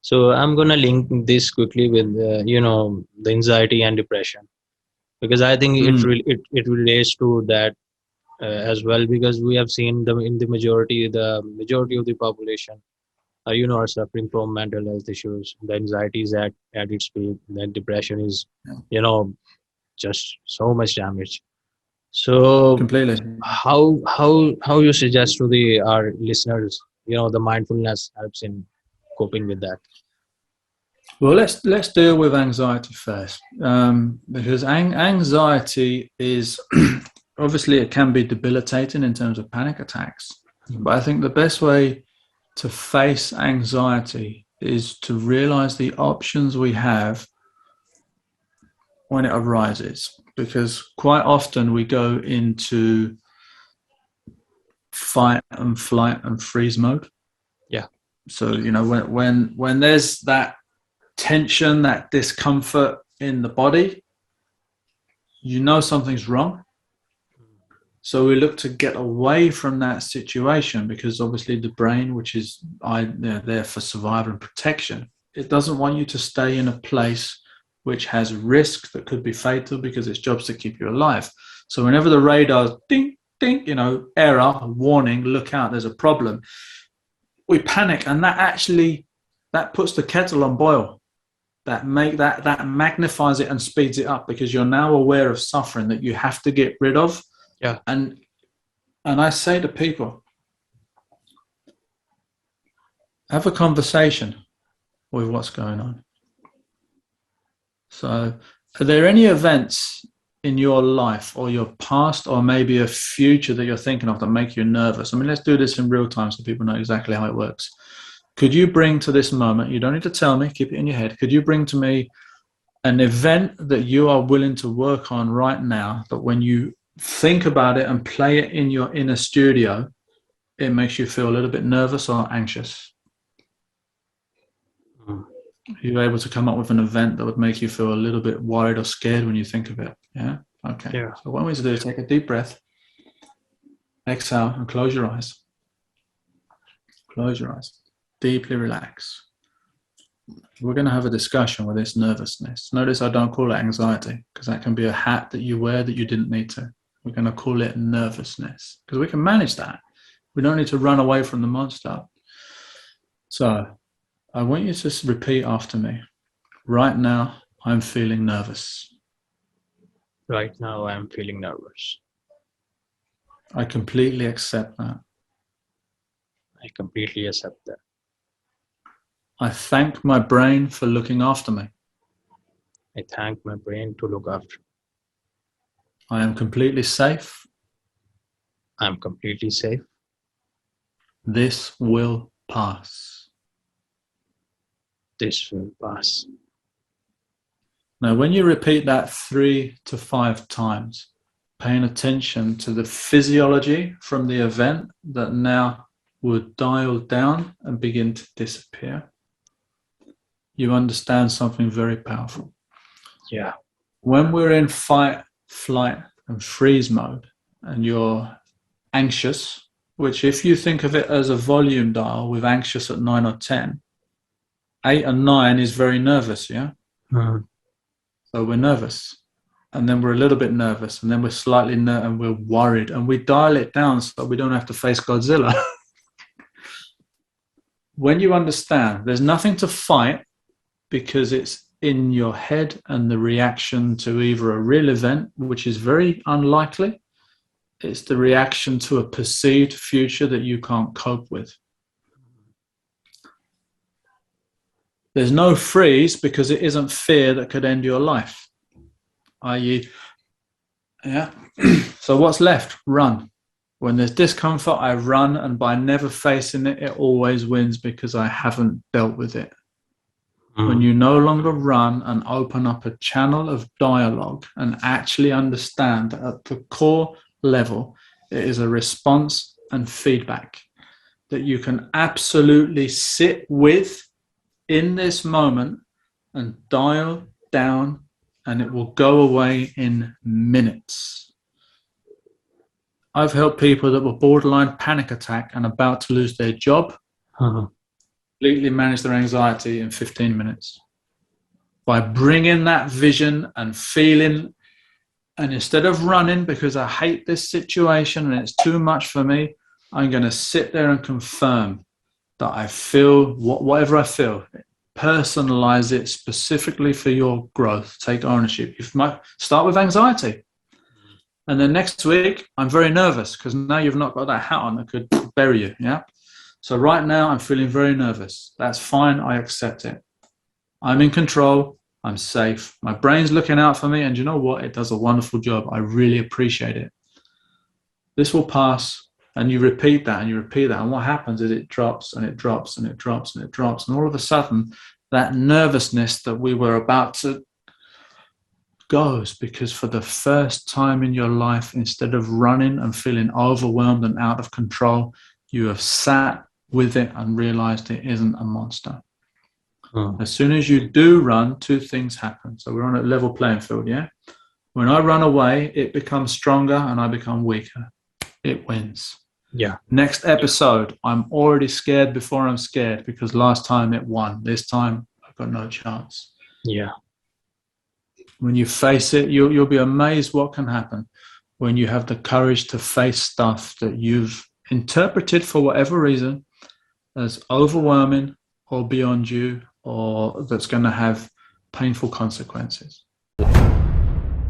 So I'm gonna link this quickly with the anxiety and depression, because I think Mm, it relates to that as well, because we have seen the majority of the population are suffering from mental health issues. The anxiety is at its peak. The depression is yeah, you know just so much damage. So completely. how you suggest to the our listeners, the mindfulness helps in coping with that? Well, let's deal with anxiety first, because anxiety is obviously it can be debilitating in terms of panic attacks. But I think the best way to face anxiety is to realize the options we have when it arises, because quite often we go into fight and flight and freeze mode. Yeah. So when there's that tension, that discomfort in the body, something's wrong. So we look to get away from that situation, because obviously the brain, which is there for survival and protection, it doesn't want you to stay in a place which has risk that could be fatal, because its job's to keep you alive. So whenever the radar ding ding, error, warning, look out, there's a problem, we panic, and that puts the kettle on boil. That magnifies it and speeds it up, because you're now aware of suffering that you have to get rid of. Yeah. And I say to people, have a conversation with what's going on. So, are there any events in your life or your past, or maybe a future that you're thinking of, that make you nervous? I mean, let's do this in real time so people know exactly how it works. Could you bring to this moment, you don't need to tell me, keep it in your head, could you bring to me an event that you are willing to work on right now, that when you think about it and play it in your inner studio, it makes you feel a little bit nervous or anxious? Mm. Are you able to come up with an event that would make you feel a little bit worried or scared when you think of it? Yeah? Okay. Yeah. So what I want you to do is take a deep breath, exhale, and close your eyes. Close your eyes. Deeply relax. We're going to have a discussion with this nervousness. Notice I don't call it anxiety, because that can be a hat that you wear that you didn't need to. We're going to call it nervousness, because we can manage that. We don't need to run away from the monster. So I want you to repeat after me. Right now, I'm feeling nervous. Right now I'm feeling nervous. I completely accept that. I completely accept that. I thank my brain for looking after me. I thank my brain to look after. I am completely safe. I'm completely safe. This will pass. This will pass. Now, when you repeat that 3 to 5 times, paying attention to the physiology from the event that now would dial down and begin to disappear, you understand something very powerful. Yeah. When we're in fight, flight, and freeze mode, and you're anxious, which if you think of it as a volume dial, with anxious at 9 or 10, 8 and 9 is very nervous, yeah? Mm. So we're nervous, and then we're a little bit nervous, and then we're slightly and we're worried, and we dial it down so we don't have to face Godzilla. When you understand there's nothing to fight, because it's in your head and the reaction to either a real event, which is very unlikely, it's the reaction to a perceived future that you can't cope with. There's no freeze, because it isn't fear that could end your life. I.e., yeah. So what's left? Run. When there's discomfort, I run, and by never facing it, it always wins, because I haven't dealt with it. When you no longer run and open up a channel of dialogue and actually understand that at the core level, it is a response and feedback that you can absolutely sit with in this moment and dial down, and it will go away in minutes. I've helped people that were borderline panic attack and about to lose their job completely manage their anxiety in 15 minutes. By bringing that vision and feeling, and instead of running because I hate this situation and it's too much for me, I'm going to sit there and confirm that I feel whatever I feel. Personalize it specifically for your growth. Take ownership. You might start with anxiety. And then next week, I'm very nervous because now you've not got that hat on that could bury you. Yeah. So right now, I'm feeling very nervous. That's fine. I accept it. I'm in control. I'm safe. My brain's looking out for me. And you know what? It does a wonderful job. I really appreciate it. This will pass. And you repeat that and you repeat that. And what happens is it drops and it drops and it drops and it drops. And all of a sudden, that nervousness that we were about to goes, because for the first time in your life, instead of running and feeling overwhelmed and out of control, you have sat with it and realized it isn't a monster. As soon as you do run, two things happen. So we're on a level playing field, yeah? When I run away, it becomes stronger and I become weaker. It wins. Yeah. Next episode, I'm already scared before I'm scared because last time it won. This time, I've got no chance. Yeah. When you face it, you'll be amazed what can happen when you have the courage to face stuff that you've interpreted for whatever reason as overwhelming or beyond you, or that's going to have painful consequences.